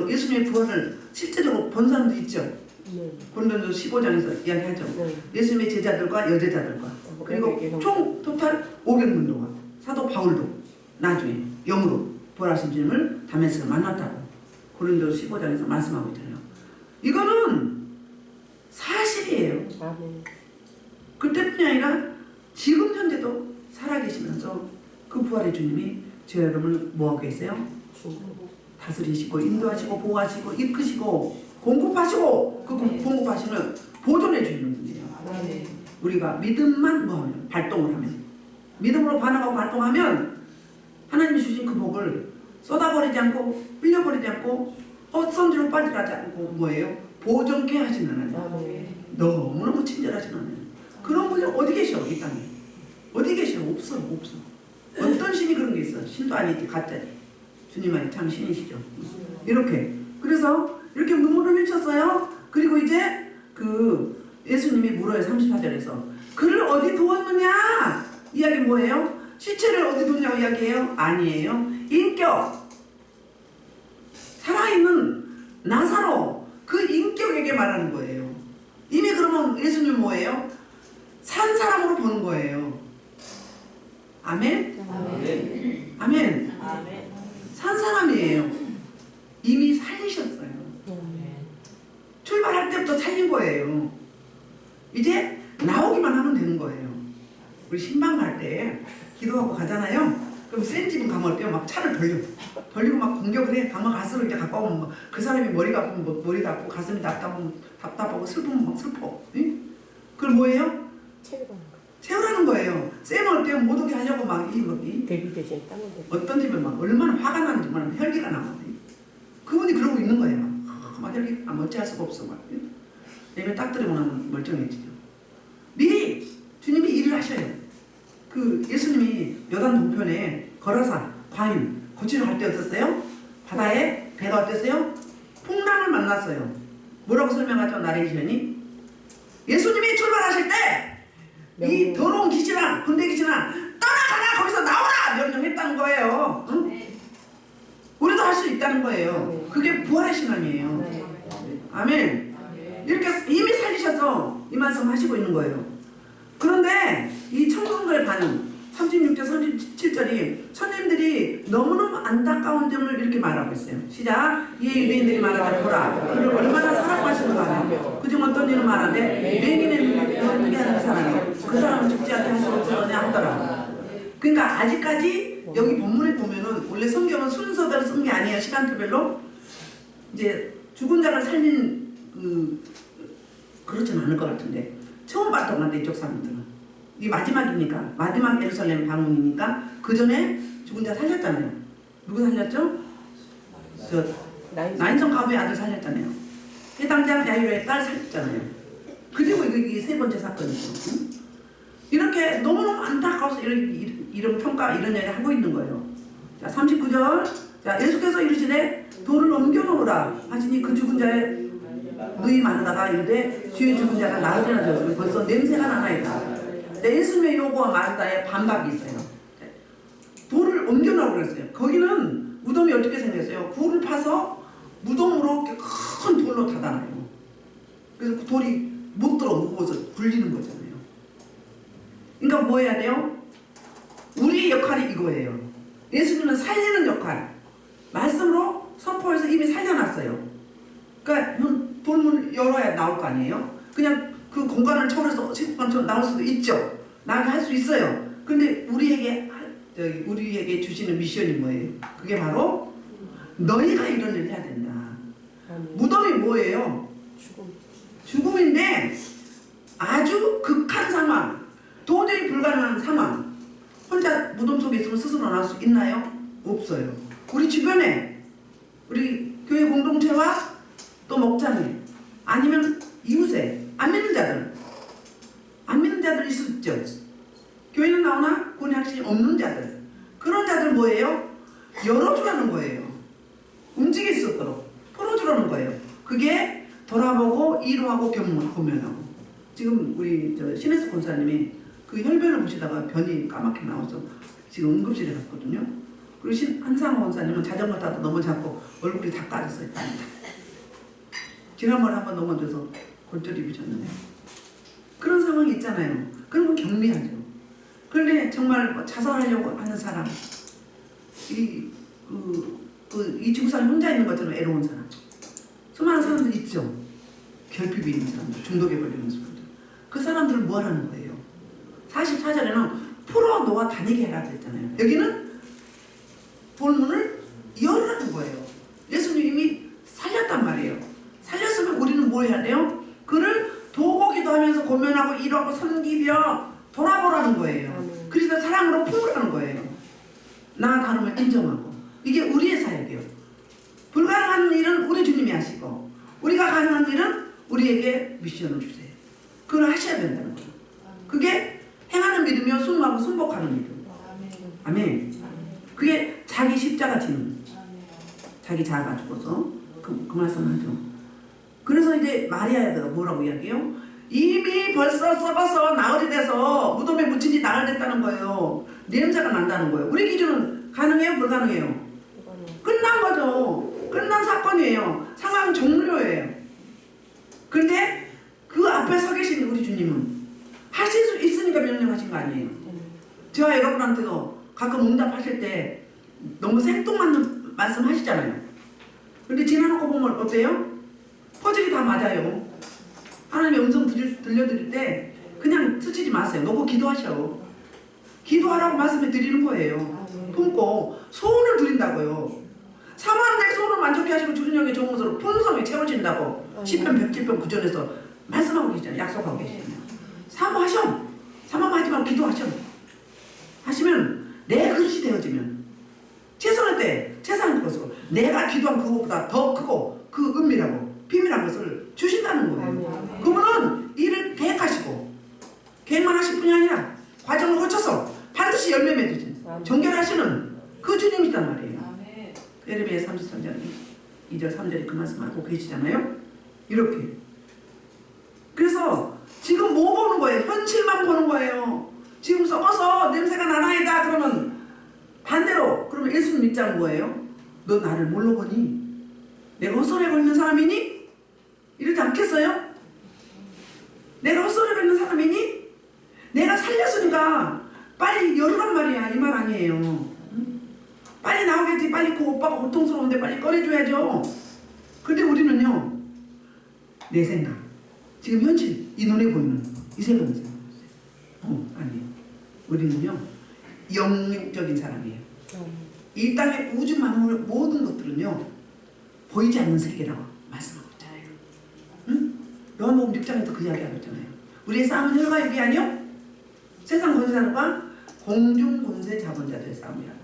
예수님의 부활을 실제적으로 본 사람도 있죠. 네. 고린도전서 15장에서 이야기하죠. 네. 예수님의 제자들과 여제자들과 그리고 총 토탈 500문도가 사도 바울도 나중에 영으로 부활하신 주님을 다메섹에서 만났다고 고린도서 15장에서 말씀하고 있잖아요. 이거는 사실이에요. 아멘. 그때뿐이 아니라 지금 현재도 살아계시면서 그 부활의 주님이 저 여러분을 뭐하고 계세요? 다스리시고 인도하시고 보호하시고 이끄시고 공급하시고 그 공급하시면 보존해 주시는 분이에요. 아멘. 우리가 믿음만 뭐하면 발동을 하면 믿음으로 반응하고 발동하면 하나님이 주신 그 복을 쏟아버리지 않고 흘려버리지 않고 헛손질로 빠져나지 않고 뭐예요? 보존케 하시는 하나님. 아멘. 너무너무 친절하신 하나님. 그런 분이 어디 계셔 이 땅에? 어디 계셔? 없어. 어떤 신이 그런 게 있어? 신도 아니지 가짜지. 주님만이 참 신이시죠. 이렇게 그래서 이렇게 눈물을 흘렸어요. 그리고 이제 그 예수님이 물어요. 34절에서 그를 어디 두었느냐? 이야기 뭐예요? 시체를 어디 뒀냐고 이야기해요? 아니에요. 인격 살아있는 나사로 그 인격에게 말하는 거예요. 이미 그러면 예수님 뭐예요? 산 사람으로 보는 거예요. 아멘? 아멘. 아멘. 아멘. 산 사람이에요. 이미 살리셨어요. 출발할 때부터 살린 거예요. 이제 나오기만 하면 되는 거예요. 우리 신방 갈 때 기도하고 가잖아요. 그럼 센 집은 가면 어때요? 막 차를 돌리고 막 공격을 해. 가면 갈수록 이제 가까우면 그 사람이 머리가 아프면 뭐 머리도 아프고 가슴이 답답하고 슬프면 막 슬퍼. 응? 그걸 뭐예요? 채우라는 거예요. 쌤은 어때요? 못 오게 하려고 막 대비 대신 땅을 어떤 집은 막 얼마나 화가 나는지 몰라 혈기가 나거든. 그분이 그러고 있는 거예요. 막 혈기가 어찌할 수가 없어 막. 예배 딱 드리고 나면 멀쩡해지죠. 미리 주님이 일을 하셔요. 그 예수님이 요단 동편에 거라사 과인 고치러 갈 때 어땠어요? 바다에 배가 어땠어요? 풍랑을 만났어요. 뭐라고 설명하죠? 나레이션이 예수님이 출발하실 때 이 더러운 기지나 군대 기지나 떠나가라 거기서 나오라 명령했다는 거예요. 응? 네. 우리도 할 수 있다는 거예요. 그게 부활의 신앙이에요. 네. 아멘. 이렇게 이미 살리셔서 이 말씀 하시고 있는 거예요. 그런데 이 청중들의 반응 36절 37절이 선생님들이 너무너무 안타까운 점을 이렇게 말하고 있어요. 시작. 이에 유대인들이 말하되 보라 그를 얼마나 사랑하시는가 하며 그중 어떤 이는 말하되 맹인의 눈을 어떻게 하는 사람이 그 사람은 죽지 않게 할 수 없으느냐 하더라. 그러니까 아직까지 여기 본문에 보면은 원래 성경은 순서대로 쓴 게 아니에요. 시간표별로 이제 죽은 자를 살린 그렇진 않을 것 같은데 처음 봤던 것 같아 이쪽 사람들은. 이 마지막이니까 마지막 예루살렘 방문이니까 그 전에 죽은 자 살렸잖아요. 누구 살렸죠? 저 나인성 가부의 아들 살렸잖아요. 해당장 야이로의 딸 살렸잖아요. 그리고 이게 세 번째 사건이죠. 응? 이렇게 너무너무 안타까워서 이런 평가 이런 얘기를 하고 있는 거예요. 자 39절 자 예수께서 이르시되 돌을 옮겨놓으라 하시니 그 죽은 자의 누이 마르다가 이르되 주의 죽은 자가 나흘이나 되었으면 벌써 냄새가 나나이다. 예수님의 요구와 마르다의 반박이 있어요. 돌을 옮겨놓으라고 그랬어요. 거기는 무덤이 어떻게 생겼어요? 굴을 파서 무덤으로 큰 돌로 닫아놔요. 그래서 그 돌이 못 들어 무거워서 굴리는 거잖아요. 그러니까 뭐 해야 돼요? 우리의 역할이 이거예요. 예수님은 살리는 역할. 말씀으로 선포해서 이미 살려놨어요. 그러니까 돌문을 열어야 나올 거 아니에요? 그냥 그 공간을 초월해서 식구관처럼 나올 수도 있죠. 나게 할 수 있어요. 근데 우리에게 주시는 미션이 뭐예요? 그게 바로 너희가 이런 일을 해야 된다. 무덤이 뭐예요? 죽음인데 아주 극한 상황, 도저히 불가능한 상황. 혼자 무덤 속에 있으면 스스로 나올 수 있나요? 없어요. 우리 주변에 우리 교회 공동체와 또 목장에 아니면 이웃에 안 믿는 자들 있을 수 있죠. 교회는 나오나 구원의 확신이 없는 자들, 그런 자들 뭐예요? 열어주라는 거예요. 움직일 수 있도록 풀어주라는 거예요. 그게 돌아보고 이루하고 고면하고. 지금 우리 신혜수 권사님이 그 혈변을 보시다가 변이 까맣게 나와서 지금 응급실에 갔거든요. 그리고 한상호 권사님은 자전거 타다 넘어졌고 얼굴이 다 까졌어요. 지난번에 한번 넘어져서 골절 입으셨는데 그런 상황이 있잖아요. 그런 건 경미하죠. 그런데 정말 뭐 자살하려고 하는 사람, 이 지구상에 혼자 있는 것처럼 애로운 사람, 수많은 사람들 있죠. 결핍이 있는 사람들, 중독에 걸리는 사람들. 그 사람들을 뭐 하라는 거예요? 44절에는 풀어놓아 다니게 해라 그랬잖아요. 여기는 돌문을 열라는 거예요. 예수님이 살렸단 말이에요. 살렸으면 우리는 뭐 해야 돼요? 그를 도고기도 하면서 고면하고 일하고 섬기며 돌아보라는 거예요. 그래서 사랑으로 품으라는 거예요. 나 다름을 인정하고. 이게 우리의 사역이에요. 불가능한 일은 우리 주님이 하시고 우리가 가능한 일은 우리에게 미션을 주세요. 그걸 하셔야 된다는 거예요. 그게 행하는 믿음이요 순하고 순복하는 믿음. 아멘. 그게 자기 십자가 지는, 자기 자아가 죽어서 그 말씀을 하죠. 그래서 이제 마리아가 뭐라고 이야기해요? 이미 벌써 썩어서 나흘이 돼서 무덤에 묻힌 지 나흘 됐다는 거예요. 냄새가 난다는 거예요. 우리 기준은 가능해요? 불가능해요? 끝난 거죠. 끝난 사건이에요. 상황 종료예요. 그런데 그 앞에 서 계신 우리 주님은 하실 수 있으니까 명령하신 거 아니에요. 제가 여러분한테도 가끔 응답하실 때 너무 생뚱맞는 말씀 하시잖아요. 근데 지나놓고 보면 어때요? 퍼즐이 다 맞아요. 하나님의 음성 들려드릴 때 그냥 스치지 마세요. 놓고 기도하셔. 기도하라고 말씀해 드리는 거예요. 품고 소원을 드린다고요. 사모하는 내 소원을 만족해 하시고 주는 영의 좋은 것으로 풍성히 채워진다고 10편 107편 9절에서 말씀하고 계시잖아요. 약속하고 계시잖아요. 사모하셔. 사모만 하지 말고 기도하셔. 하시면 내 그릇이 되어지면 최선의 때 최선의 것으로 내가 기도한 그것보다 더 크고 그 은밀하고 비밀한 것을 주신다는 거예요. 그분은 일을 계획하시고 계획만 하실 뿐이 아니라 과정을 거쳐서 반드시 열매 맺으신 정결하시는 그 주님이란 말이에요. 예레미야 33장 2절 3절에 그 말씀하고 계시잖아요. 이렇게. 그래서 지금 뭐 보는 거예요? 현실만 보는 거예요. 지금 썩어서 냄새가 나나이다 그러면 반대로 그러면 예수님 믿자는 거예요. 너 나를 뭘로 보니? 내가 헛소리에 걸리는 사람이니? 이러지 않겠어요? 내가 헛소리에 걸리는 사람이니? 내가 살렸으니까 빨리 열으란 말이야. 이 말 아니에요. 빨리 나오겠지. 빨리 그 오빠가 고통스러운데 빨리 꺼내줘야죠. 근데 우리는요, 내 생각, 지금 현실, 이 눈에 보이는 이 생각을 생각해보세요. 아니에요. 우리는요, 영적인 사람이에요. 이 땅의 우주 만물 모든 것들은요, 보이지 않는 세계라고 말씀하고 있잖아요. 응? 요한복음 6장에도 그 이야기 하고 있잖아요. 우리의 싸움은 혈과 육이 아니요? 세상 권세자들과 공중 권세 자본자들의 싸움이라고.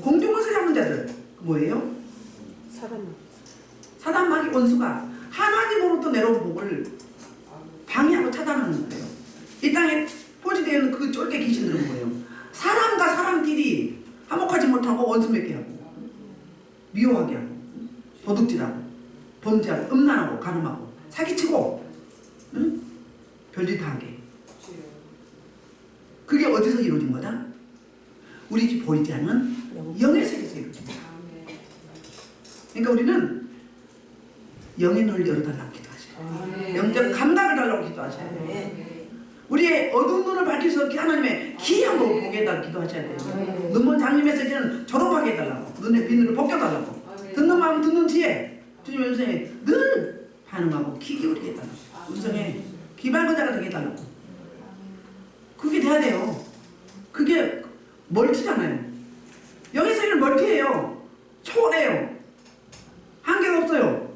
공중 권세 자본자들 뭐예요? 사단 마귀 원수가 하나님으로부터 내려온 복을 방해하고 차단하는 거예요. 이 땅에 포지되어 있는 그 쫄개 귀신들은 뭐예요? 사람과 사람끼리 화목하지 못하고 원수 맺게 하고 미워하게 하고 도둑질하고 범죄하고 음란하고 가늠하고 사기치고 응? 별짓 다 하게. 그게 어디서 이루어진 거다? 우리 집 보이지 않는 영의 세계에서 이루어진 거다. 그러니까 우리는 영의 눈을 열어달라고 기도하셔요. 영적 감각을 달라고 기도하셔야 돼요. 우리의 어두운 눈을 밝혀서 하나님의 기이한 걸 보게 해달라고 기도하셔야 돼요. 눈먼 장님의 이제는 졸업하게 해달라고, 눈의 비늘을 벗겨달라고, 듣는 마음 듣는 지혜, 주님의 음성에 늘 반응하고 귀 기울이게 해달라고, 음성에 귀발거자가 되게 해달라고. 그게 돼야 돼요. 그게 멀티잖아요. 영의 세계는 멀티예요. 초월해요. 한계가 없어요.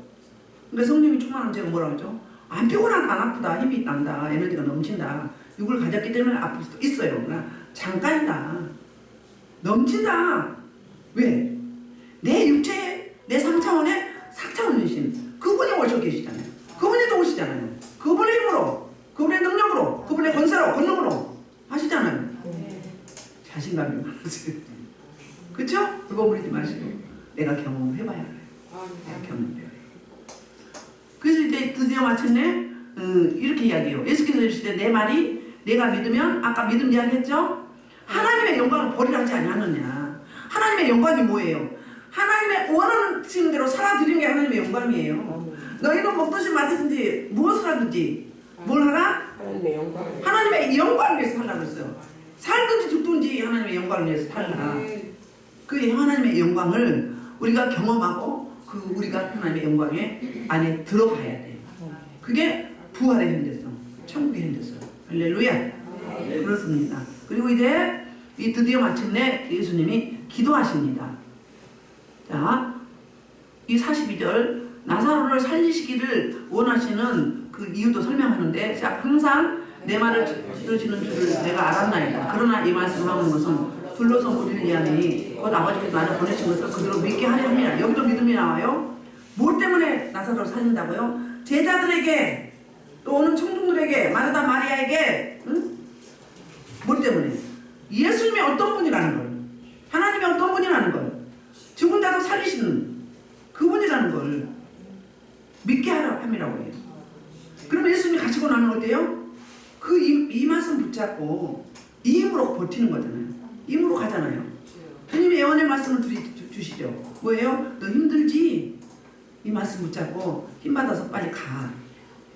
그러니까 성령이 충만하면 제가 뭐라고 하죠? 안 피곤하다, 안 아프다, 힘이 난다, 에너지가 넘친다. 육을 가졌기 때문에 아플 수도 있어요. 그러나 잠깐이다. 넘친다. 왜? 내 육체에, 내 3차원의 4차원이신 그분이 오셔 계시잖아요. 그분이 또 오시잖아요. 그분의 힘으로, 그분의 능력으로, 그분의 권세로, 권능으로 하시잖아요. 자신감이 많으세요. 그쵸? 불법부리지 마시고 내가 경험을 해봐야 해요. 내가 경험해야 해요. 그래서 이제 드디어 마침내 이렇게 이야기해요. 예수께서 이르시되 내 말이 내가 믿으면 아까 믿음 이야기했죠? 하나님의 영광을 버리라 하지 아니하느냐. 하나님의 영광이 뭐예요? 하나님의 원하시는 대로 살아드리는 게 하나님의 영광이에요. 너희는 먹든지 마든지 무엇을 하든지 뭘 하라? 하나님의 영광을. 하나님의 영광을 위해서 하려고 했어요. 살든지 죽든지 하나님의 영광을 위해서 살라. 그 하나님의 영광을 우리가 경험하고 그 우리가 하나님의 영광에 안에 들어가야 돼요. 그게 부활의 현대성, 천국의 현대성. 할렐루야. 그렇습니다. 그리고 이제 이 드디어 마침내 예수님이 기도하십니다. 자, 이 42절 나사로를 살리시기를 원하시는 그 이유도 설명하는데, 자, 항상 내 말을 들으시는 줄을 내가 알았나이다. 그러나 이 말씀을 하는 것은 불러서 우리를 위하니 곧 아버지께서 나를 보내신 것을 그대로 믿게 하려 함이라. 여기도 믿음이 나와요. 뭘 때문에 나사로를 살린다고요? 제자들에게 또 오는 청중들에게 마르다 마리아에게, 응? 뭘 때문에? 예수님이 어떤 분이라는 걸, 하나님이 어떤 분이라는 걸, 죽은 자도 살리시는 그분이라는 걸 믿게 하려 함이라고 해요. 그러면 예수님이 가시고 나면 어때요? 그 이 말씀 붙잡고 이 힘으로 버티는 거잖아요. 힘으로 가잖아요. 주님이 예언의 말씀을 주시죠. 뭐예요? 너 힘들지? 이 말씀 붙잡고 힘받아서 빨리 가.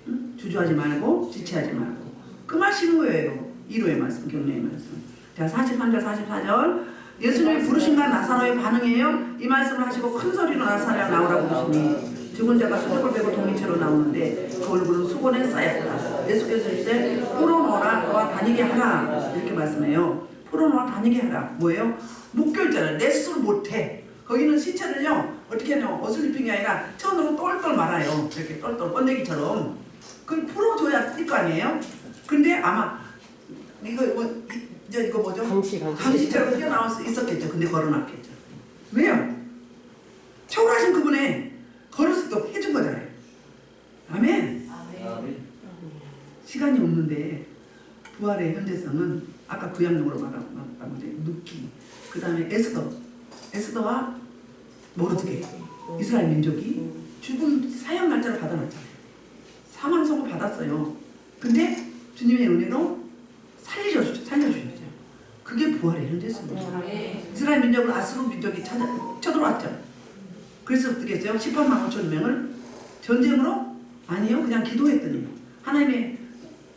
응? 주저하지 말고 지체하지 말고. 그 말씀인 거예요. 1호의 말씀, 격려의 말씀. 자, 43절 44절 예수님이 부르신가 나사로의 반응이에요. 이 말씀을 하시고 큰 소리로 나사로야 나오라고 부르시니 죽은 자가 수족을 베고 동이체로 나오는데 그 얼굴은 수건에 쌓였다. 예수께서 이제 풀어놓아라 너와 다니게 하라 이렇게 말씀해요. 풀어놓아 다니게 하라. 뭐예요? 묶여있잖아요. 내 스스로 못해. 거기는 시체를요 어떻게 해요? 옷을 입힌 게 아니라 천으로 똘똘 말아요. 이렇게 똘똘 번데기처럼. 그걸 풀어줘야 뛸 거 아니에요? 근데 아마 이거 뭐죠? 강시처럼 뛰어나올 수 있었겠죠. 근데 걸어놨겠죠. 왜요? 초월하신 그분의 걸을 수도 해준 거잖아요. 아멘. 시간이 없는데 부활의 현재성은 아까 그 양용으로 말한 거죠. 눕기. 그 다음에 에스더와 모르드게 이스라엘 민족이 죽음 사형 날짜를 받아놨잖아요. 사망 선고 받았어요. 근데 주님의 은혜로 살려주셨죠. 그게 부활의 현재성입니다. 이스라엘 민족을 아수르 민족이 쳐들어왔죠. 그래서 어떻게 했어요? 18만 5천 명을 전쟁으로? 아니요. 그냥 기도했더니 하나님의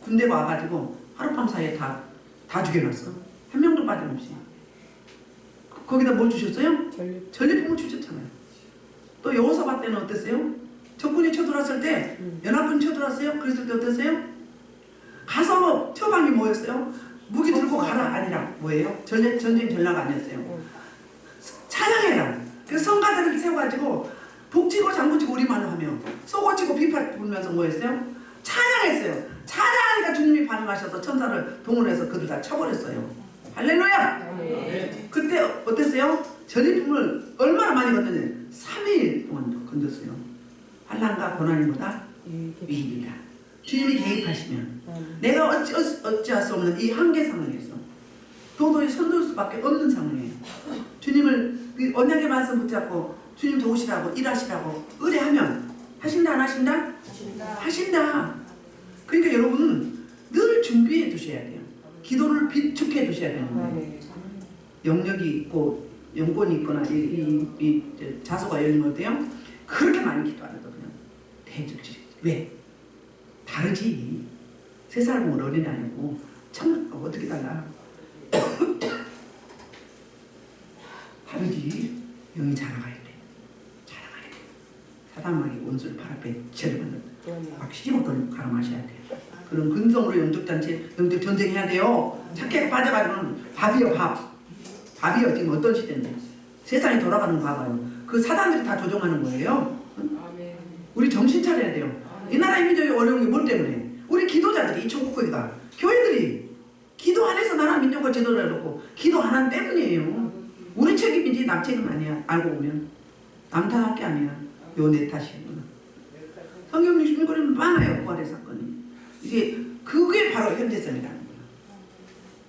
군대가 와가지고 하룻밤 사이에 다 죽여놨어. 한 명도 빠짐없이. 거기다 뭘 주셨어요? 전리품을 주셨잖아요. 또 여호사밧 때는 어땠어요? 적군이 쳐들어왔을 때 연합군이 쳐들어왔어요. 그랬을 때 어땠어요? 가서 처방이 뭐였어요? 무기 들고 가라 아니라 뭐예요? 전쟁 전략 아니었어요. 찬양해라. 그래서 성가대를 세워가지고 북치고 장구치고 우리말로 하며 쏘고치고 비파 불면서 뭐했어요? 찬양했어요. 찬양하니까 주님이 반응하셔서 천사를 동원해서 그들 다 쳐버렸어요. 할렐루야! 그때 어땠어요? 전리품을 얼마나 많이 건졌냐? 3일 동안 건졌어요. 환난과 고난이보다 위기이다. 주님이 개입하시면 내가 어찌할 수 없는 이 한계 상황에서 도저히 손들 수밖에 없는 상황이에요. 주님을 언약의 말씀 붙잡고 주님 도우시라고 일하시라고 의뢰하면 하신다 안 하신다? 하신다. 그러니까 여러분은 늘 준비해 두셔야 돼요. 기도를 비축해 두셔야 되는 거예요. 영역이 있고 영권이 있거나 이 자소가 열리면 어때요? 그렇게 많이 기도 안 해도 그냥 대적지. 왜? 다르지. 3살 먹은 어린이 아니고 참 어떻게 달라? 다르지. 영이 자라가야 돼. 자라가야 돼. 사단마귀 원수를 발 앞에 재려면 막 시집을 갈아 마셔야 돼. 그럼 근성으로 영적잔치, 영적 전쟁해야 돼요. 착해 빠져가지고는 밥이요 밥. 밥이요. 지금 어떤 시대인데 세상이 돌아가는 거 봐봐요. 그 사단들이 다 조종하는 거예요. 응? 우리 정신 차려야 돼요. 이 나라의 민족이 어려운 게 뭘 때문에? 우리 기도자들이 이 천국교회가 교회들이 기도 안 해서 나라 민족과 제도를 해놓고 기도 안 한 때문이에요. 우리 책임이지 남 책임 아니야. 알고 보면 남 탓할 게 아니야. 요 내 탓이구나. 성경 66권에는 많아요. 부활의 사건이. 이게 그게 바로 현재성이라는 거예요.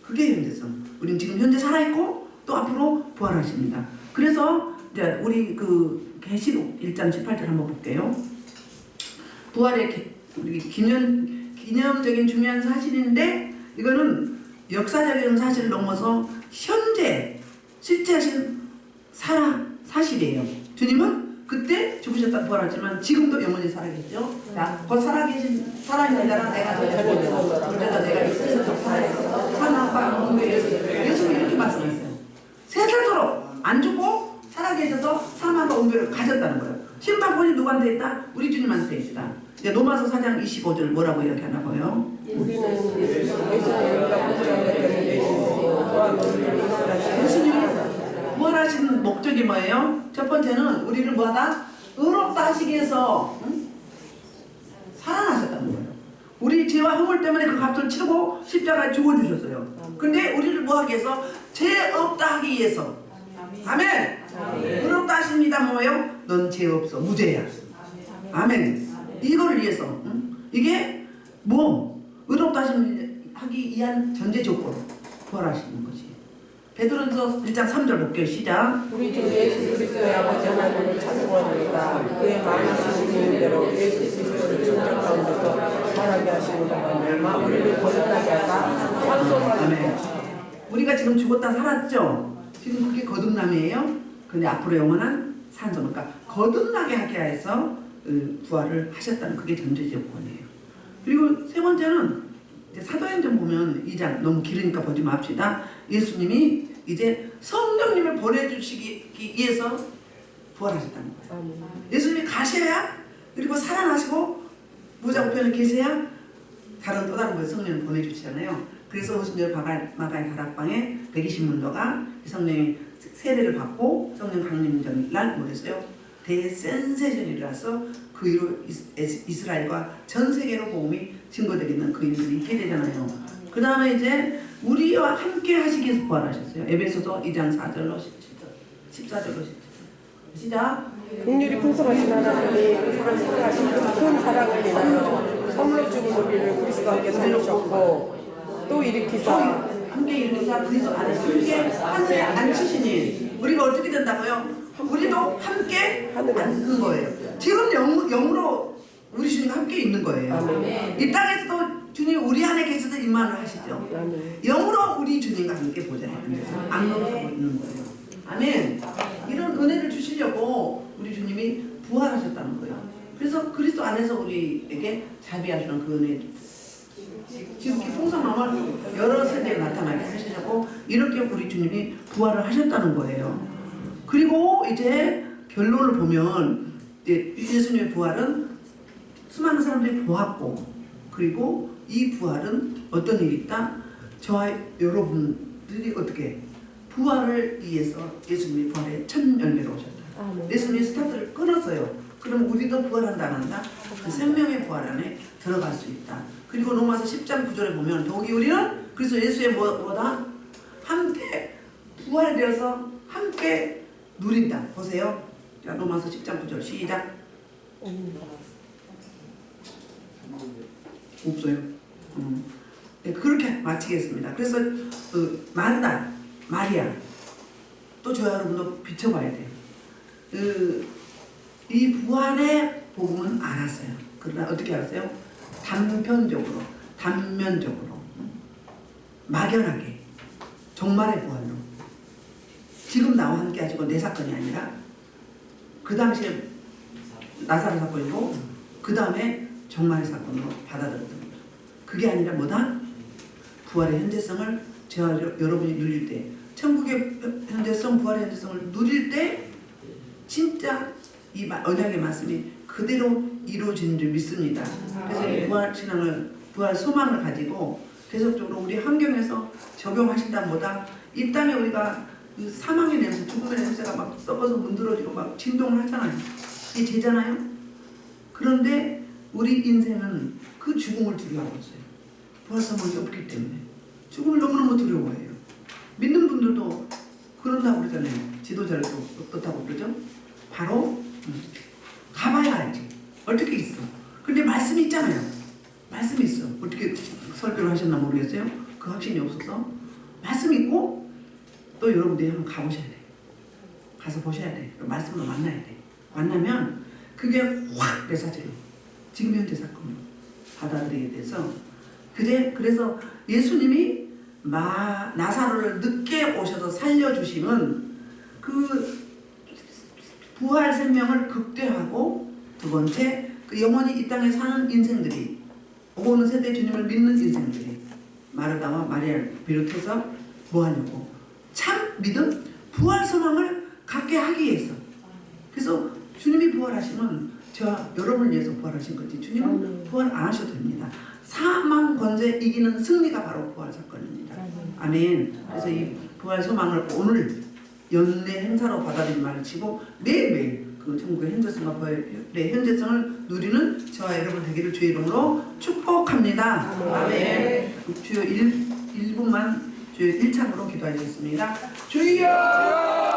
그게 현재성. 우리는 지금 현재 살아있고 또 앞으로 부활하십니다. 그래서 이제 우리 그 계시록 1장 18절 한번 볼게요. 부활의 우리 기념적인 중요한 사실인데 이거는 역사적인 사실을 넘어서 현재 실제 하신 사실이에요. 주님은 그때 죽으셨다 부활하지만 지금도 영원히 살아계시죠. 자, 곧 살아계신 살아있는 자랑 내가 그래서 내가 있어서 사망과 공부에 예수님이 이렇게 말씀하셨어요. 세세토록 안 죽고 살아계셔서 사망과 공부를 가졌다는 거예요. 심판권이 누구한테 있다? 우리 주님한테 있다. 이제 로마서 4장 25절 뭐라고 이야기하나 봐요. 예수님이 부활하시는 목적이 뭐예요? 첫 번째는 우리를 뭐하다? 의롭다 하시기 위해서 살아나셨다는 거예요. 우리 죄와 허물 때문에 그 값을 치르고 십자가에 죽어주셨어요. 근데 우리를 뭐하기 위해서? 죄 없다 하기 위해서. 아멘. 의롭다 하십니다. 뭐예요? 넌 죄 없어. 무죄야. 아멘. 이거를 위해서. 이게 뭐? 의롭다 하기 위한 전제 조건. 부활하시는 것이. 베드로전서 1장 3절 볼게요. 시작. 우리 주 예수 그리스도의 아버지 하나님을 찬송하노이다. 그의 많으신 은혜대로 예수 그리스도를 천적 가운데서 살아게 하시는 바가 우리를 거듭나게 하사 찬송하노이다. 아멘. 우리가 지금 죽었다 살았죠? 지금 그게 거듭남이에요. 근데 앞으로 영원한 산소. 그러니까 거듭나게 하게 해서 부활을 하셨다는 그게 전제 조건이에요. 그리고 세 번째는 이제 사도행전 보면 2장 너무 길으니까 보지 맙시다. 예수님이 이제 성령님을 보내주시기 위해서 부활하셨다는 거예요. 예수님이 가셔야 그리고 살아나시고 무자고 편에 계셔야 다른 또 다른 거에 성령을 보내주시잖아요. 그래서 오순절 마가의 다락방에 120문도가 성령의 세례를 받고 성령 강림전 날 뭐였어요? 대센세션이라서 그 이후로 이스라엘과 전 세계로 복음이 증거되겠는 그 일들이 있게 되잖아요. 그 다음에 이제 우리와 함께 하시기 위해서 부활하셨어요. 에베소서 2장 4절로 17절 14절로 17절 시작. 긍휼이 풍성하신 하나님이 우리를 사랑하신 큰 사랑을 인하여 선물로 주신 우리를 그리스도와 함께 살리셨고 또 일으키사 함께 일으키사 그리스도 안에서 함께 하늘에 앉히시니 우리가 어떻게 된다고요? 우리도 함께 앉는 거예요. 지금 영으로 우리 주님과 함께 있는 거예요. 이 땅에서도 주님 우리 안에 계셔서 임만을 하시죠. 영으로 우리 주님과 함께 보좌에 앉아서 있는 거예요. 아멘. 이런 은혜를 주시려고 우리 주님이 부활하셨다는 거예요. 그래서 그리스도 안에서 우리에게 자비하시는 그 은혜, 지금 이 풍성함을 여러 세대에 나타나게 하시려고 이렇게 우리 주님이 부활을 하셨다는 거예요. 그리고 이제 결론을 보면 예수님의 부활은 수많은 사람들이 보았고, 그리고 이 부활은 어떤 일이 있다? 저와 여러분들이 어떻게 부활을 위해서 예수님이 부활의 첫 열매로 오셨다. 예수님이 스타트를 끊었어요. 그럼 우리도 부활한다 안 한다? 그 생명의 부활 안에 들어갈 수 있다. 그리고 로마서 10장 9절에 보면 더욱이 우리는 그래서 예수의 뭐다? 함께 부활되어서 함께 누린다. 보세요. 자, 로마서 10장 9절 시작. 없어요. 네, 그렇게 마치겠습니다. 그래서 마르다, 마리아 또 저와 여러분도 비춰봐야 돼요. 이 부활의 복음은 알았어요. 그러나 어떻게 알았어요? 단편적으로, 단면적으로, 막연하게, 정말의 부활로. 지금 나와 함께 하시고 내 사건이 아니라 그 당시에 나사로 사건이고 그 다음에 정말의 사건으로 받아들였던 거죠. 그게 아니라 뭐다? 부활의 현재성을 저와 여러분이 누릴 때, 천국의 현재성, 부활의 현재성을 누릴 때 진짜 이 언약의 말씀이 그대로 이루어지는 줄 믿습니다. 그래서 이 부활 신앙을, 부활 소망을 가지고 계속적으로 우리 환경에서 적용하신다는 보다 이 땅에 우리가 그 사망의 냄새, 죽음의 냄새가 막 썩어서 문드러지고 막 진동을 하잖아요. 이게 죄잖아요. 그런데 우리 인생은 그 죽음을 두려워하고 있어요. 부활 소망이 없기 때문에 죽음을 너무너무 두려워해요. 믿는 분들도 그런다고 그러잖아요. 지도자를 또 어떻다고 그러죠? 바로 가봐야 알지. 어떻게 있어. 근데 말씀이 있잖아요. 말씀이 있어. 어떻게 설교를 하셨나 모르겠어요. 그 확신이 없어서 말씀이 있고 또 여러분들이 한번 가보셔야 돼. 가서 보셔야 돼. 말씀으로 만나야 돼. 만나면 그게 확 내 사실로 지금 현재 사건으로 받아들이게 돼서 그래서 예수님이 나사로를 늦게 오셔서 살려주심은 그 부활 생명을 극대화하고 두 번째 그 영원히 이 땅에 사는 인생들이 오고 오는 세대 주님을 믿는 인생들이 마르다와 마리아를 비롯해서 뭐 하냐고 참 믿음 부활 소망을 갖게 하기 위해서 그래서 주님이 부활하시면 저와 여러분을 위해서 부활하신 거지 주님은 부활 안 하셔도 됩니다. 사망 권세 이기는 승리가 바로 부활 사건입니다. 아멘. 그래서 이 부활 소망을 오늘 연내 행사로 받아들인 말을 치고 매일매일 그 천국의 현재성과 부활의 현재성을 누리는 저와 여러분 되기를 주의 이름으로 축복합니다. 아멘. 주여 1분만 주여 1창으로 기도하겠습니다. 주여